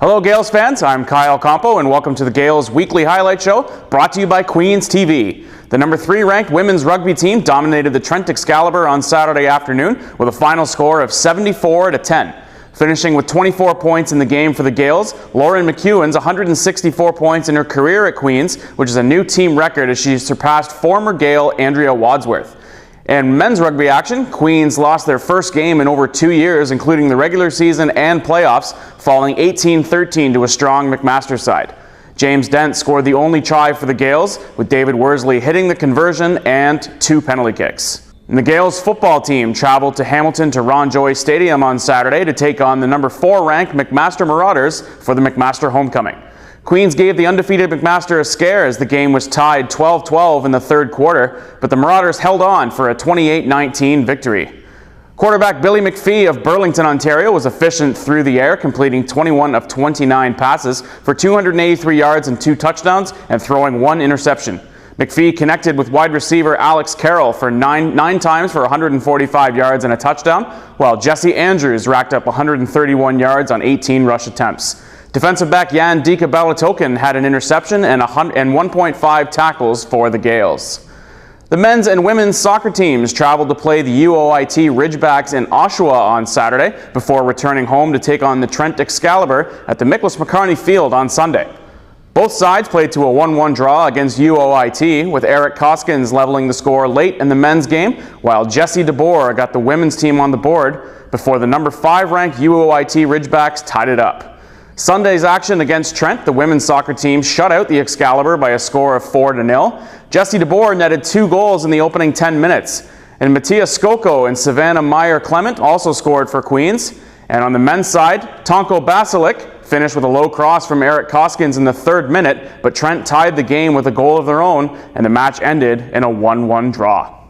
Hello Gales fans, I'm Kyle Compeau and welcome to the Gales Weekly Highlight Show brought to you by Queens TV. The number 3 ranked women's rugby team dominated the Trent Excalibur on Saturday afternoon with a final score of 74-10. Finishing with 24 points in the game for the Gales, Lauren McEwen's 164 points in her career at Queens, which is a new team record as she surpassed former Gale Andrea Wadsworth. In men's rugby action, Queens lost their first game in over 2 years, including the regular season and playoffs, falling 18-13 to a strong McMaster side. James Dent scored the only try for the Gales, with David Worsley hitting the conversion and 2 penalty kicks. And the Gales football team traveled to Hamilton to Ron Joy Stadium on Saturday to take on the number 4 ranked McMaster Marauders for the McMaster homecoming. Queens gave the undefeated McMaster a scare as the game was tied 12-12 in the third quarter, but the Marauders held on for a 28-19 victory. Quarterback Billy McPhee of Burlington, Ontario was efficient through the air, completing 21 of 29 passes for 283 yards and 2 touchdowns and throwing 1 interception. McPhee connected with wide receiver Alex Carroll for nine times for 145 yards and a touchdown, while Jesse Andrews racked up 131 yards on 18 rush attempts. Defensive back Jan Dika Balatoken had an interception and 1.5 tackles for the Gales. The men's and women's soccer teams traveled to play the UOIT Ridgebacks in Oshawa on Saturday before returning home to take on the Trent Excalibur at the Nicholas McCartney Field on Sunday. Both sides played to a 1-1 draw against UOIT, with Eric Koskins leveling the score late in the men's game, while Jesse DeBoer got the women's team on the board before the number 5 ranked UOIT Ridgebacks tied it up. Sunday's action against Trent, the women's soccer team shut out the Excalibur by a score of 4-0. Jesse DeBoer netted 2 goals in the opening 10 minutes. And Matthias Skoko and Savannah Meyer-Clement also scored for Queens. And on the men's side, Tonko Basilik finished with a low cross from Eric Koskins in the 3rd minute, but Trent tied the game with a goal of their own, and the match ended in a 1-1 draw.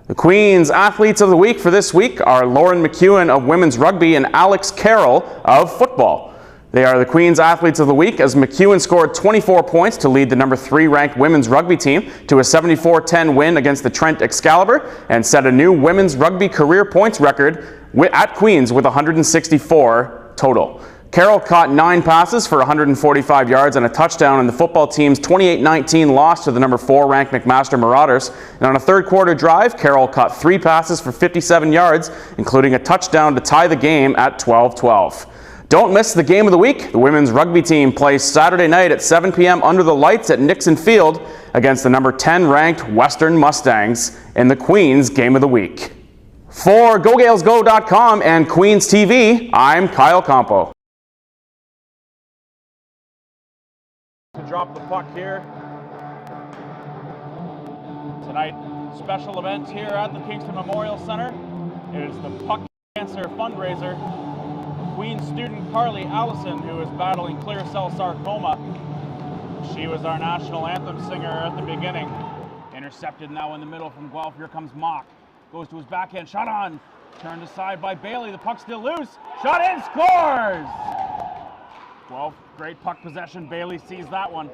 The Queens Athletes of the Week for this week are Lauren McEwen of women's rugby and Alex Carroll of football. They are the Queens Athletes of the Week as McEwen scored 24 points to lead the number 3 ranked women's rugby team to a 74-10 win against the Trent Excalibur and set a new women's rugby career points record at Queens with 164 total. Carroll caught 9 passes for 145 yards and a touchdown in the football team's 28-19 loss to the number 4 ranked McMaster Marauders. And on a third quarter drive, Carroll caught 3 passes for 57 yards, including a touchdown to tie the game at 12-12. Don't miss the game of the week. The women's rugby team plays Saturday night at 7 p.m. under the lights at Nixon Field against the number 10 ranked Western Mustangs in the Queens Game of the Week. For GoGalesGo.com and Queens TV, I'm Kyle Compeau. To drop the puck here. Tonight, special event here at the Kingston Memorial Center. It is the Puck Cancer fundraiser. Queens student Carly Allison, who is battling clear cell sarcoma. She was our national anthem singer at the beginning. Intercepted now in the middle from Guelph. Here comes Mock. Goes to his backhand. Shot on. Turned aside by Bailey. The puck still loose. Shot in. Scores! Guelph, great puck possession. Bailey sees that one.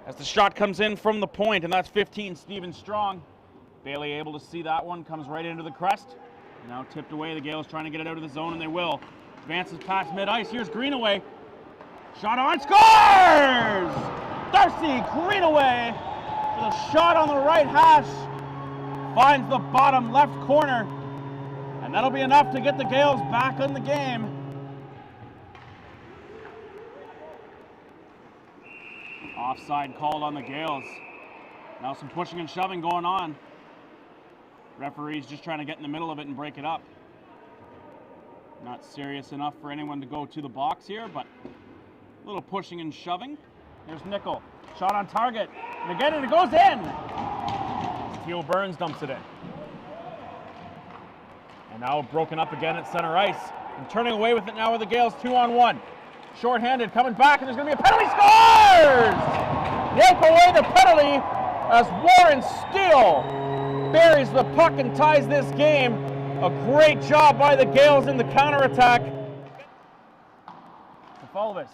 As the shot comes in from the point, and that's 15, Stephen Strong. Bailey able to see that one. Comes right into the crest. Now tipped away. The Gales trying to get it out of the zone, and they will. Advances past mid-ice. Here's Greenaway. Shot on. Scores! Darcy Greenaway with a shot on the right hash. Finds the bottom left corner. And that'll be enough to get the Gales back in the game. Offside called on the Gales. Now some pushing and shoving going on. Referee's just trying to get in the middle of it and break it up. Not serious enough for anyone to go to the box here, but a little pushing and shoving. Here's Nickel. Shot on target. And again, and it goes in. Teal Burns dumps it in. And now broken up again at center ice. And turning away with it now with the Gales 2-on-1. Short-handed, coming back, and there's going to be a penalty. Scores! Yank away the penalty as Warren Steele buries the puck and ties this game. A great job by the Gales in the counterattack. Safalvis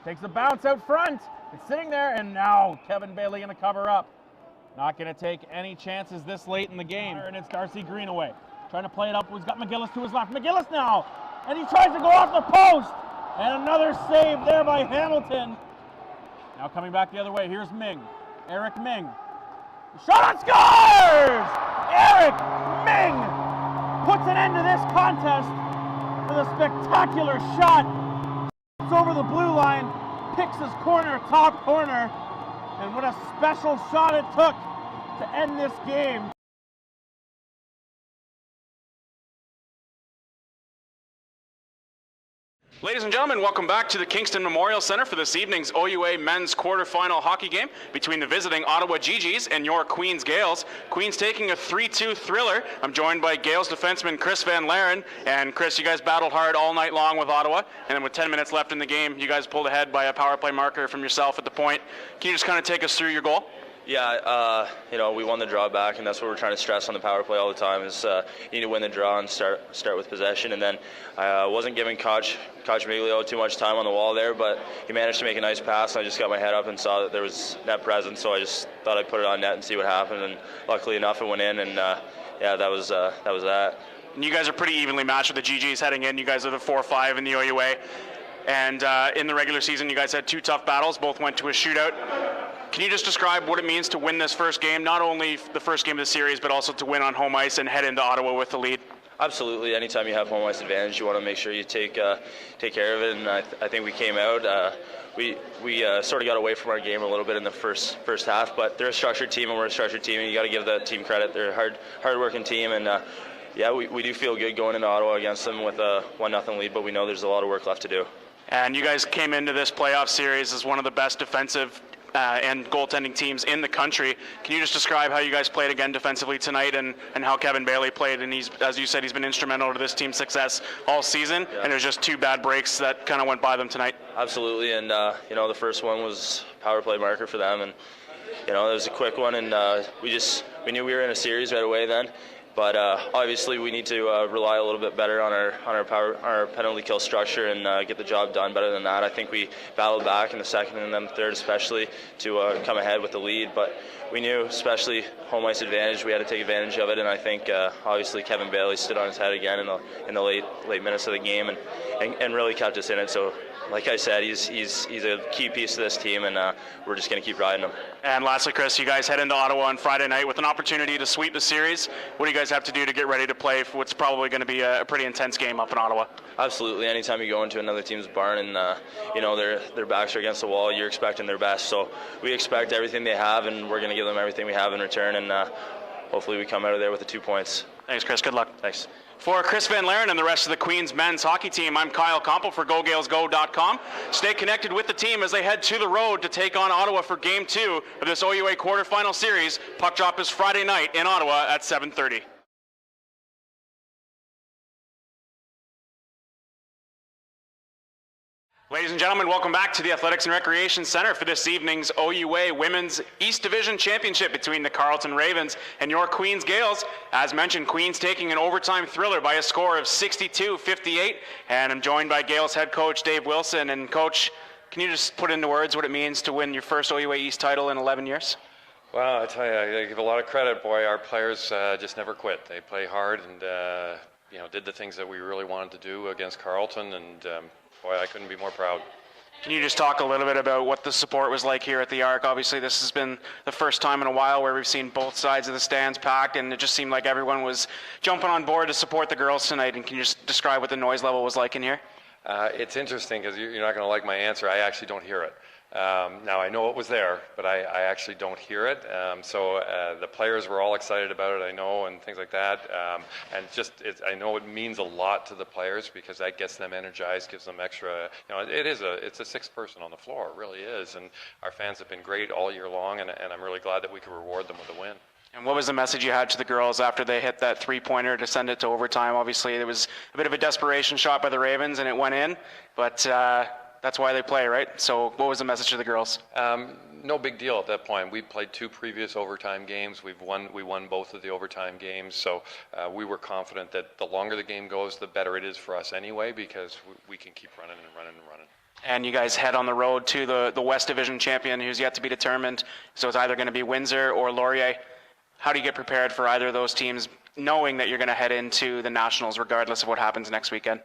takes a bounce out front. It's sitting there, and now Kevin Bailey going to cover up. Not going to take any chances this late in the game. And it's Darcy Greenaway trying to play it up. He's got McGillis to his left. McGillis now, and he tries to go off the post. And another save there by Hamilton. Now coming back the other way, here's Ming. Eric Ming. Shot and scores! Eric Ming puts an end to this contest with a spectacular shot. It's over the blue line, picks his corner, top corner, and what a special shot it took to end this game. Ladies and gentlemen, welcome back to the Kingston Memorial Centre for this evening's OUA men's quarterfinal hockey game between the visiting Ottawa GGs and your Queens Gales. Queens taking a 3-2 thriller. I'm joined by Gales defenseman Chris Van Laren. And Chris, you guys battled hard all night long with Ottawa, and then with 10 minutes left in the game, you guys pulled ahead by a power play marker from yourself at the point. Can you just kind of take us through your goal? Yeah, we won the draw back, and that's what we're trying to stress on the power play all the time is you need to win the draw and start with possession. And then I wasn't giving Coach Miglio too much time on the wall there, but he managed to make a nice pass, and I just got my head up and saw that there was net presence, so I just thought I'd put it on net and see what happened, and luckily enough it went in, and that was that. And you guys are pretty evenly matched with the GGs heading in. You guys are the 4-5 in the OUA. And in the regular season, you guys had two tough battles, both went to a shootout. Can you just describe what it means to win this first game, not only the first game of the series, but also to win on home ice and head into Ottawa with the lead? Absolutely. Anytime you have home ice advantage, you want to make sure you take care of it, and I think we came out. We sort of got away from our game a little bit in the first half, but they're a structured team, and we're a structured team, and you got to give that team credit. They're a hard-working team, and we do feel good going into Ottawa against them with a 1-0 lead, but we know there's a lot of work left to do. And you guys came into this playoff series as one of the best defensive and goaltending teams in the country. Can you just describe how you guys played again defensively tonight and how Kevin Bailey played? And he's, as you said, he's been instrumental to this team's success all season, and it was just two bad breaks that kind of went by them tonight. Absolutely, and the first one was power play marker for them, and it was a quick one, and we knew we were in a series right away then. But obviously, we need to rely a little bit better on our penalty kill structure and get the job done better than that. I think we battled back in the second and then third, especially to come ahead with the lead. But we knew, especially home ice advantage, we had to take advantage of it. And I think obviously Kevin Bailey stood on his head again in the late minutes of the game and really kept us in it. So, like I said, he's a key piece of this team, and we're just going to keep riding him. And lastly, Chris, you guys head into Ottawa on Friday night with an opportunity to sweep the series. What do you guys have to do to get ready to play for what's probably going to be a pretty intense game up in Ottawa? Absolutely. Anytime you go into another team's barn and their backs are against the wall, you're expecting their best. So we expect everything they have, and we're going to give them everything we have in return, and hopefully we come out of there with the 2 points. Thanks, Chris. Good luck. Thanks. For Chris Van Laren and the rest of the Queens men's hockey team, I'm Kyle Compeau for GoGalesGo.com. Stay connected with the team as they head to the road to take on Ottawa for Game 2 of this OUA quarterfinal series. Puck drop is Friday night in Ottawa at 7:30. Ladies and gentlemen, welcome back to the Athletics and Recreation Center for this evening's OUA Women's East Division Championship between the Carleton Ravens and your Queens Gales. As mentioned, Queens taking an overtime thriller by a score of 62-58. And I'm joined by Gales head coach Dave Wilson. And Coach, can you just put into words what it means to win your first OUA East title in 11 years? Well, I tell you, I give a lot of credit, boy. Our players just never quit. They play hard and did the things that we really wanted to do against Carleton, and boy, I couldn't be more proud. Can you just talk a little bit about what the support was like here at the Arc? Obviously, this has been the first time in a while where we've seen both sides of the stands packed, and it just seemed like everyone was jumping on board to support the girls tonight. And can you just describe what the noise level was like in here? It's interesting because you're not going to like my answer. I actually don't hear it. Now, I know it was there, but I actually don't hear it. So the players were all excited about it, I know, and things like that. And I know it means a lot to the players because that gets them energized, gives them extra. It's a sixth person on the floor, it really is. And our fans have been great all year long, and I'm really glad that we could reward them with a win. And what was the message you had to the girls after they hit that three-pointer to send it to overtime? Obviously, there was a bit of a desperation shot by the Ravens, and it went in, but that's why they play, right? So what was the message to the girls? No big deal at that point. We played 2 previous overtime games. We won both of the overtime games, so we were confident that the longer the game goes, the better it is for us anyway, because we can keep running and running and running. And you guys head on the road to the West Division champion, who's yet to be determined. So it's either going to be Windsor or Laurier. How do you get prepared for either of those teams, knowing that you're going to head into the Nationals regardless of what happens next weekend?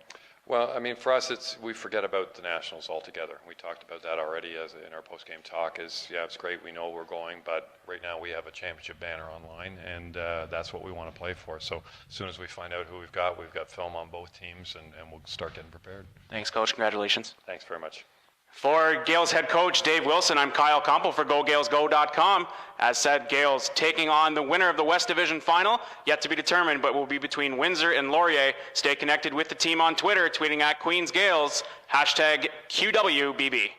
Well, I mean, for us, we forget about the Nationals altogether. We talked about that already in our post-game talk. Yeah, it's great. We know we're going, but right now we have a championship banner online, and that's what we want to play for. So as soon as we find out who we've got film on both teams, and we'll start getting prepared. Thanks, Coach. Congratulations. Thanks very much. For Gales head coach Dave Wilson, I'm Kyle Compeau for GoGalesGo.com. As said, Gales taking on the winner of the West Division Final, yet to be determined, but will be between Windsor and Laurier. Stay connected with the team on Twitter, tweeting at Queens Gales, #QWBB.